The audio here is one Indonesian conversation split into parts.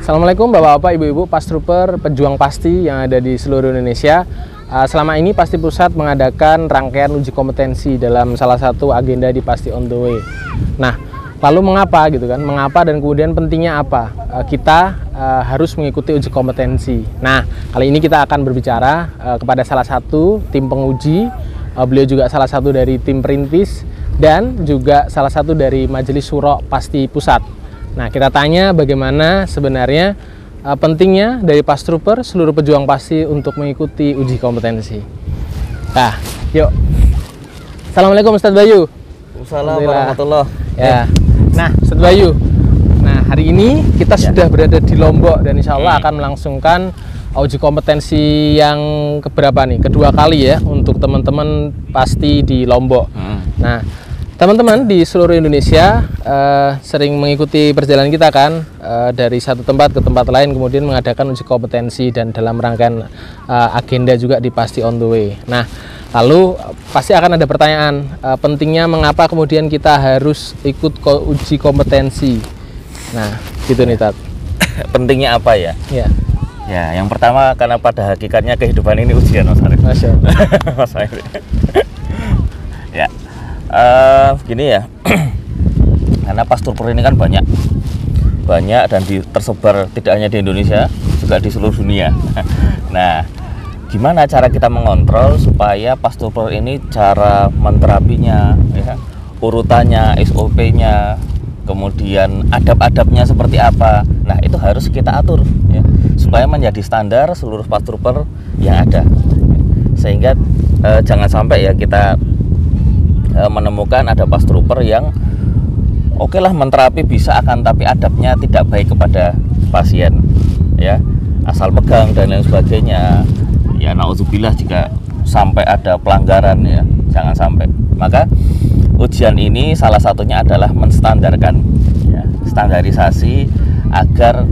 Assalamualaikum Bapak-Bapak, Ibu-Ibu, Pastrooper, pejuang pasti yang ada di seluruh Indonesia. Selama ini Pasti Pusat mengadakan rangkaian uji kompetensi dalam salah satu agenda di Pasti On The Way. Nah, lalu mengapa gitu kan? Mengapa dan kemudian pentingnya apa? Kita harus mengikuti uji kompetensi. Nah, kali ini kita akan berbicara kepada salah satu tim penguji. Beliau juga salah satu dari tim perintis dan juga salah satu dari Majelis Syuro Pasti Pusat. Nah, kita tanya bagaimana sebenarnya pentingnya dari Pastrooper, seluruh pejuang pasti untuk mengikuti uji kompetensi. Nah, yuk. Assalamualaikum Ustadz Bayu. Waalaikumsalam warahmatullahi. Ya. Nah, Ustadz Bayu. Nah, hari ini kita sudah berada di Lombok dan insya Allah akan melangsungkan uji kompetensi yang keberapa nih? Kedua kali ya untuk teman-teman pasti di Lombok. Nah, teman-teman di seluruh Indonesia sering mengikuti perjalanan kita kan dari satu tempat ke tempat lain, kemudian mengadakan uji kompetensi dan dalam rangkaian agenda juga di Pasti On The Way. Nah, lalu pasti akan ada pertanyaan pentingnya mengapa kemudian kita harus ikut uji kompetensi. Nah, gitu nih Tat. Pentingnya apa ya? Ya. Ya, yang pertama karena pada hakikatnya kehidupan ini ujian, Mas Arif. Masya Allah. Mas Arif. Ya. Begini ya, karena Pastrooper ini kan banyak dan tersebar tidak hanya di Indonesia, juga di seluruh dunia. Nah, gimana cara kita mengontrol supaya Pastrooper ini cara menterapinya, ya, urutannya, SOP-nya, kemudian adab-adabnya seperti apa. Nah, itu harus kita atur, ya, supaya menjadi standar seluruh Pastrooper yang ada, sehingga jangan sampai ya kita menemukan ada Pastrooper yang oke lah menterapi bisa akan tapi adabnya tidak baik kepada pasien, ya, asal pegang dan lain sebagainya, ya, naudzubillah jika sampai ada pelanggaran, ya, jangan sampai. Maka ujian ini salah satunya adalah menstandarkan, ya, standarisasi agar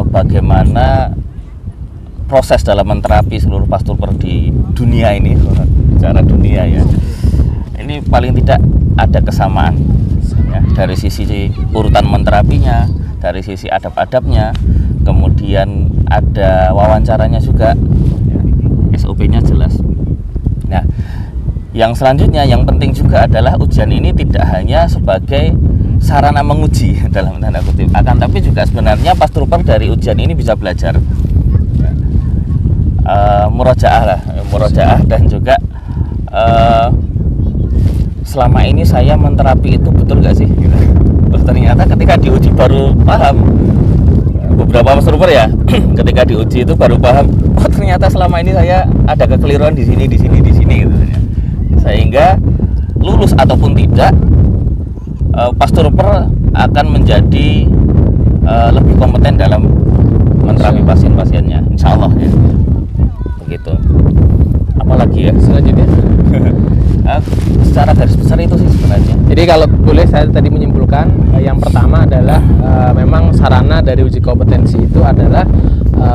bagaimana proses dalam menterapi seluruh Pastrooper di dunia ini, secara dunia ya, ini paling tidak ada kesamaan, ya, dari sisi urutan menterapinya, dari sisi adab-adabnya, kemudian ada wawancaranya juga, ya, SOP-nya jelas. Nah, yang selanjutnya yang penting juga adalah ujian ini tidak hanya sebagai sarana menguji dalam tanda kutip, akan tapi juga sebenarnya Pastrooper dari ujian ini bisa belajar, ya, murojaah dan juga selama ini saya menterapi itu betul nggak sih? Terus ternyata ketika diuji baru paham. Beberapa Pastrooper ya, ketika diuji itu baru paham. Oh, ternyata selama ini saya ada kekeliruan di sini gitu. Sehingga lulus ataupun tidak, Pastrooper akan menjadi lebih kompeten dalam menterapi pasien-pasiennya, insya Allah ya. Begitu. Apalagi ya selanjutnya? Secara garis besar itu sih sebenarnya. Jadi kalau boleh saya tadi menyimpulkan, yang pertama adalah memang sarana dari uji kompetensi itu adalah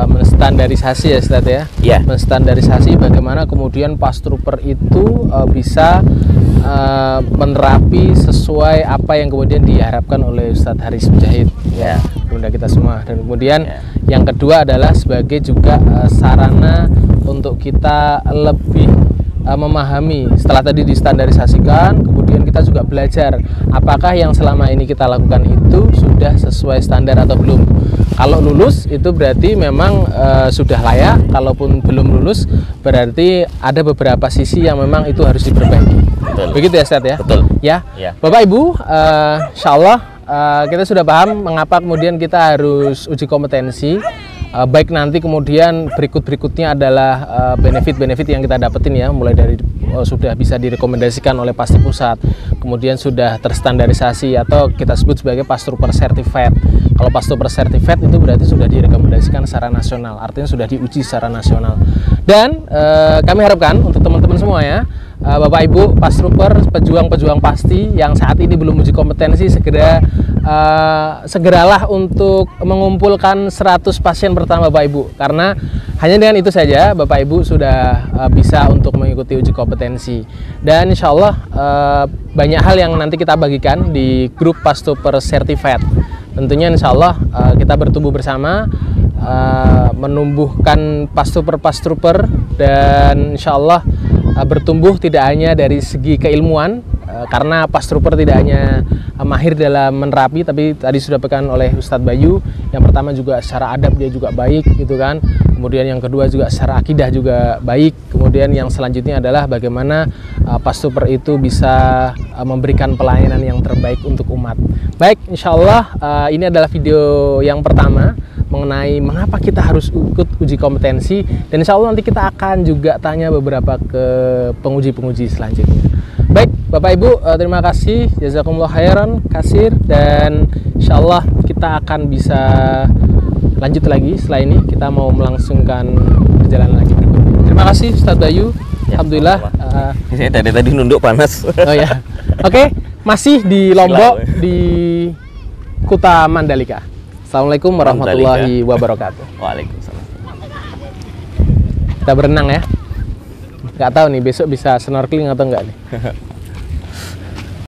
menstandarisasi ya Ustaz ya. Yeah. Menstandarisasi bagaimana kemudian Pastrooper itu bisa menerapi sesuai apa yang kemudian diharapkan oleh Ustadz Haris Mujahid, ya, bunda kita semua. Dan kemudian yang kedua adalah sebagai juga sarana untuk kita lebih memahami setelah tadi distandarisasikan, kemudian kita juga belajar apakah yang selama ini kita lakukan itu sudah sesuai standar atau belum. Kalau lulus itu berarti memang sudah layak, kalaupun belum lulus berarti ada beberapa sisi yang memang itu harus diperbaiki. Betul. Begitu ya Ustadz ya? Betul. Ya, Bapak Ibu, insya Allah kita sudah paham mengapa kemudian kita harus uji kompetensi. Baik nanti kemudian berikutnya adalah benefit-benefit yang kita dapetin ya, mulai dari sudah bisa direkomendasikan oleh Pasti Pusat, kemudian sudah terstandarisasi atau kita sebut sebagai Pastrooper Certified. Kalau Pastrooper Certified itu berarti sudah direkomendasikan secara nasional, artinya sudah diuji secara nasional. Dan kami harapkan untuk teman-teman semua ya, Bapak Ibu Pastrooper, pejuang-pejuang pasti yang saat ini belum uji kompetensi, segeralah untuk mengumpulkan 100 pasien pertama Bapak Ibu, karena hanya dengan itu saja Bapak Ibu sudah bisa untuk mengikuti uji kompetensi. Dan insya Allah banyak hal yang nanti kita bagikan di grup Pastrooper Certified. tentunya insya Allah kita bertumbuh bersama, menumbuhkan pastruper dan insya Allah bertumbuh tidak hanya dari segi keilmuan, karena pastruper tidak hanya mahir dalam menerapi, tapi tadi sudah disampaikan oleh Ustadz Bayu, yang pertama juga secara adab dia juga baik gitu kan, kemudian yang kedua juga secara akidah juga baik, kemudian yang selanjutnya adalah bagaimana pastruper itu bisa memberikan pelayanan yang terbaik untuk umat. Baik, insya Allah ini adalah video yang pertama mengenai mengapa kita harus ikut uji kompetensi, dan insya Allah nanti kita akan juga tanya beberapa ke penguji-penguji selanjutnya. Baik, Bapak Ibu, terima kasih, jazakumullah khairan kasir, dan insya Allah kita akan bisa lanjut lagi setelah ini, kita mau melangsungkan perjalanan lagi berikutnya. Terima kasih Ustadz Bayu, ya, Alhamdulillah. Saya dari tadi nunduk panas. Oh ya, oke, masih di Lombok di Kuta Mandalika. Assalamualaikum warahmatullahi wabarakatuh. Waalaikumsalam. Kita berenang ya. Nggak tahu nih besok bisa snorkeling atau enggak nih.